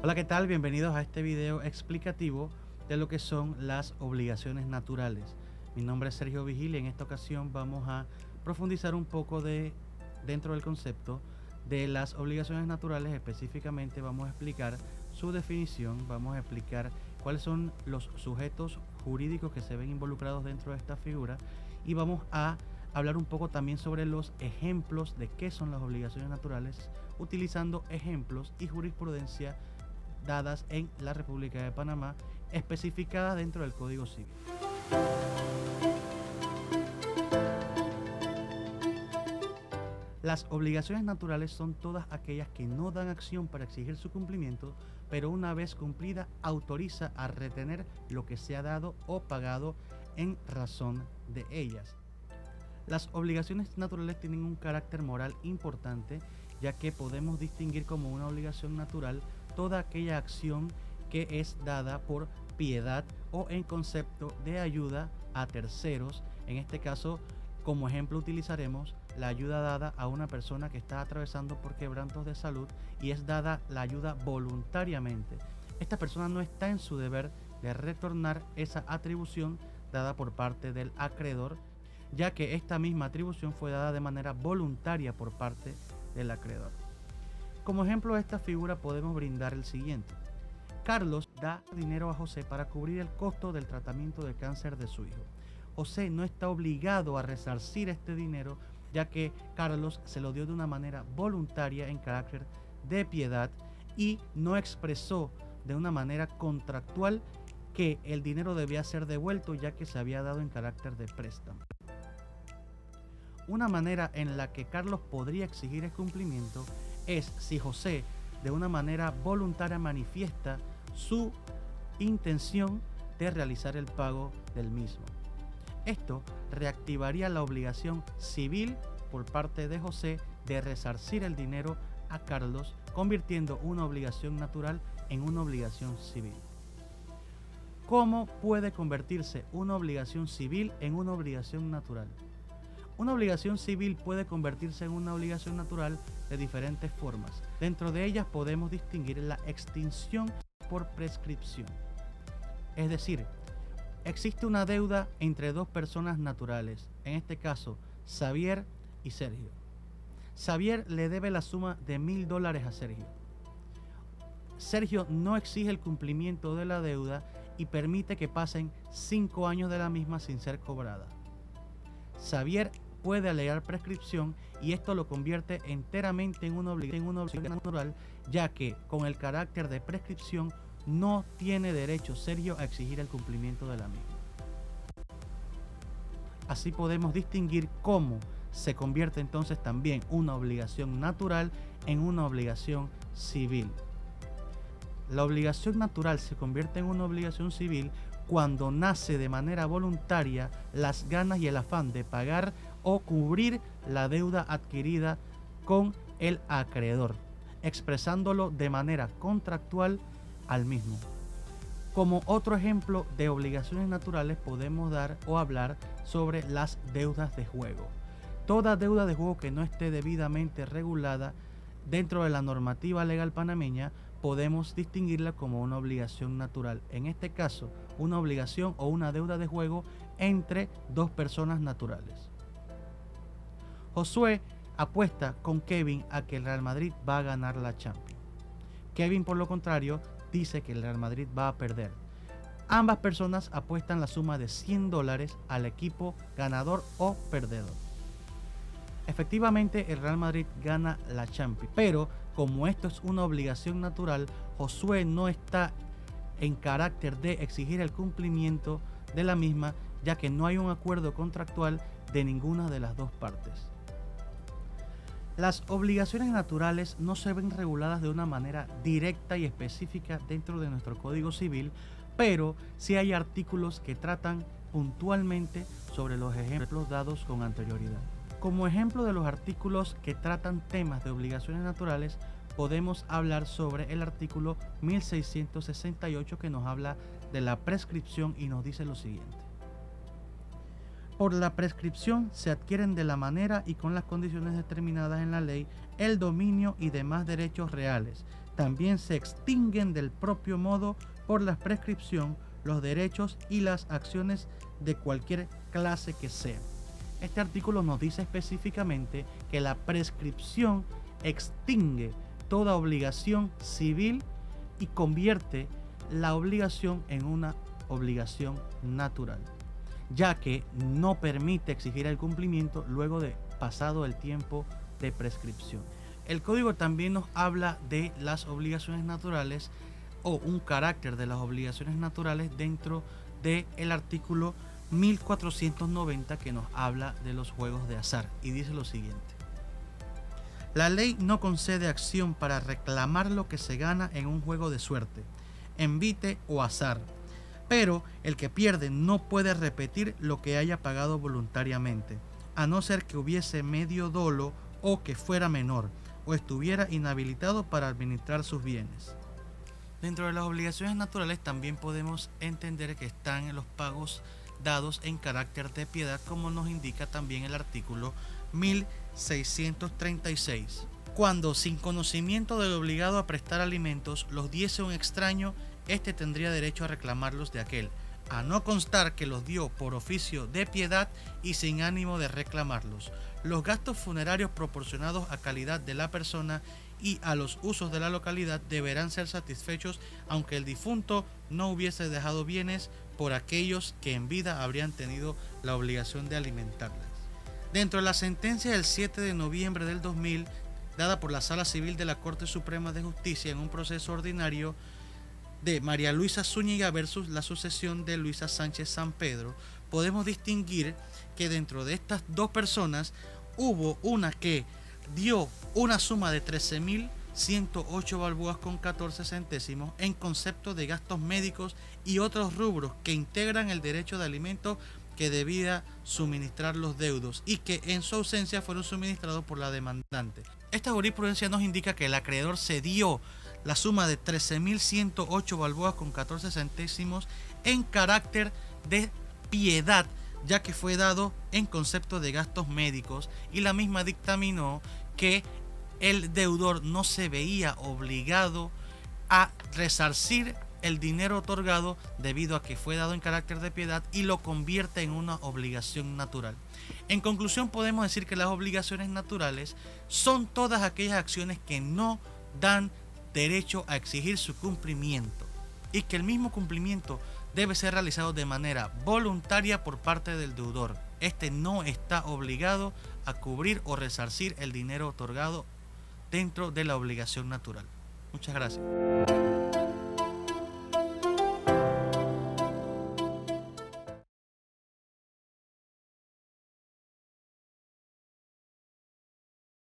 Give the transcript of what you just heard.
Hola, ¿qué tal? Bienvenidos a este video explicativo de lo que son las obligaciones naturales. Mi nombre es Sergio Vigil y en esta ocasión vamos a profundizar un poco dentro del concepto de las obligaciones naturales. Específicamente vamos a explicar su definición, vamos a explicar cuáles son los sujetos jurídicos que se ven involucrados dentro de esta figura y vamos a hablar un poco también sobre los ejemplos de qué son las obligaciones naturales, utilizando ejemplos y jurisprudencia dadas en la República de Panamá, especificadas dentro del Código Civil. Las obligaciones naturales son todas aquellas que no dan acción para exigir su cumplimiento, pero una vez cumplida autoriza a retener lo que se ha dado o pagado en razón de ellas. Las obligaciones naturales tienen un carácter moral importante, ya que podemos distinguir como una obligación natural toda aquella acción que es dada por piedad o en concepto de ayuda a terceros. En este caso, como ejemplo utilizaremos la ayuda dada a una persona que está atravesando por quebrantos de salud y es dada la ayuda voluntariamente. Esta persona no está en su deber de retornar esa atribución dada por parte del acreedor, ya que esta misma atribución fue dada de manera voluntaria por parte del acreedor. Como ejemplo de esta figura podemos brindar el siguiente. Carlos da dinero a José para cubrir el costo del tratamiento de cáncer de su hijo. José no está obligado a resarcir este dinero, ya que Carlos se lo dio de una manera voluntaria en carácter de piedad y no expresó de una manera contractual que el dinero debía ser devuelto, ya que se había dado en carácter de préstamo. Una manera en la que Carlos podría exigir el cumplimiento es si José de una manera voluntaria manifiesta su intención de realizar el pago del mismo. Esto reactivaría la obligación civil por parte de José de resarcir el dinero a Carlos, convirtiendo una obligación natural en una obligación civil. ¿Cómo puede convertirse una obligación civil en una obligación natural? Una obligación civil puede convertirse en una obligación natural de diferentes formas. Dentro de ellas podemos distinguir la extinción por prescripción. Es decir, existe una deuda entre dos personas naturales, en este caso, Xavier y Sergio. Xavier le debe la suma de $1000 a Sergio. Sergio no exige el cumplimiento de la deuda y permite que pasen 5 años de la misma sin ser cobrada. Xavier puede alegar prescripción y esto lo convierte enteramente en una obligación natural, ya que con el carácter de prescripción no tiene derecho Sergio a exigir el cumplimiento de la misma. Así podemos distinguir cómo se convierte entonces también una obligación natural en una obligación civil. La obligación natural se convierte en una obligación civil cuando nace de manera voluntaria las ganas y el afán de pagar o cubrir la deuda adquirida con el acreedor, expresándolo de manera contractual al mismo. Como otro ejemplo de obligaciones naturales podemos dar o hablar sobre las deudas de juego. Toda deuda de juego que no esté debidamente regulada dentro de la normativa legal panameña podemos distinguirla como una obligación natural. En este caso, una obligación o una deuda de juego entre dos personas naturales. Josué apuesta con Kevin a que el Real Madrid va a ganar la Champions. Kevin, por lo contrario, dice que el Real Madrid va a perder. Ambas personas apuestan la suma de $100 al equipo ganador o perdedor. Efectivamente, el Real Madrid gana la Champions, pero como esto es una obligación natural, Josué no está en carácter de exigir el cumplimiento de la misma, ya que no hay un acuerdo contractual de ninguna de las dos partes. Las obligaciones naturales no se ven reguladas de una manera directa y específica dentro de nuestro Código Civil, pero sí hay artículos que tratan puntualmente sobre los ejemplos dados con anterioridad. Como ejemplo de los artículos que tratan temas de obligaciones naturales, podemos hablar sobre el artículo 1668 que nos habla de la prescripción y nos dice lo siguiente. Por la prescripción se adquieren de la manera y con las condiciones determinadas en la ley el dominio y demás derechos reales, también se extinguen del propio modo por la prescripción los derechos y las acciones de cualquier clase que sea. Este artículo nos dice específicamente que la prescripción extingue toda obligación civil y convierte la obligación en una obligación natural, ya que no permite exigir el cumplimiento luego de pasado el tiempo de prescripción. El código también nos habla de las obligaciones naturales o un carácter de las obligaciones naturales dentro del artículo 1490 que nos habla de los juegos de azar y dice lo siguiente: la ley no concede acción para reclamar lo que se gana en un juego de suerte, envite o azar, pero el que pierde no puede repetir lo que haya pagado voluntariamente, a no ser que hubiese medio dolo o que fuera menor o estuviera inhabilitado para administrar sus bienes. Dentro de las obligaciones naturales también podemos entender que están los pagos dados en carácter de piedad, como nos indica también el artículo 1636. Cuando sin conocimiento del obligado a prestar alimentos los diese un extraño, éste tendría derecho a reclamarlos de aquel, a no constar que los dio por oficio de piedad y sin ánimo de reclamarlos. Los gastos funerarios proporcionados a calidad de la persona y a los usos de la localidad deberán ser satisfechos aunque el difunto no hubiese dejado bienes por aquellos que en vida habrían tenido la obligación de alimentarlas. Dentro de la sentencia del 7 de noviembre del 2000, dada por la Sala Civil de la Corte Suprema de Justicia en un proceso ordinario de María Luisa Zúñiga versus la sucesión de Luisa Sánchez San Pedro, podemos distinguir que dentro de estas dos personas hubo una que dio una suma de 13.108 balboas con 14 centésimos en concepto de gastos médicos y otros rubros que integran el derecho de alimentos que debía suministrar los deudos y que en su ausencia fueron suministrados por la demandante. Esta jurisprudencia nos indica que el acreedor cedió la suma de 13.108 balboas con 14 centésimos en carácter de piedad, ya que fue dado en concepto de gastos médicos, y la misma dictaminó que el deudor no se veía obligado a resarcir el dinero otorgado debido a que fue dado en carácter de piedad y lo convierte en una obligación natural. En conclusión, podemos decir que las obligaciones naturales son todas aquellas acciones que no dan derecho a exigir su cumplimiento y que el mismo cumplimiento debe ser realizado de manera voluntaria por parte del deudor. Este no está obligado a cubrir o resarcir el dinero otorgado dentro de la obligación natural. Muchas gracias.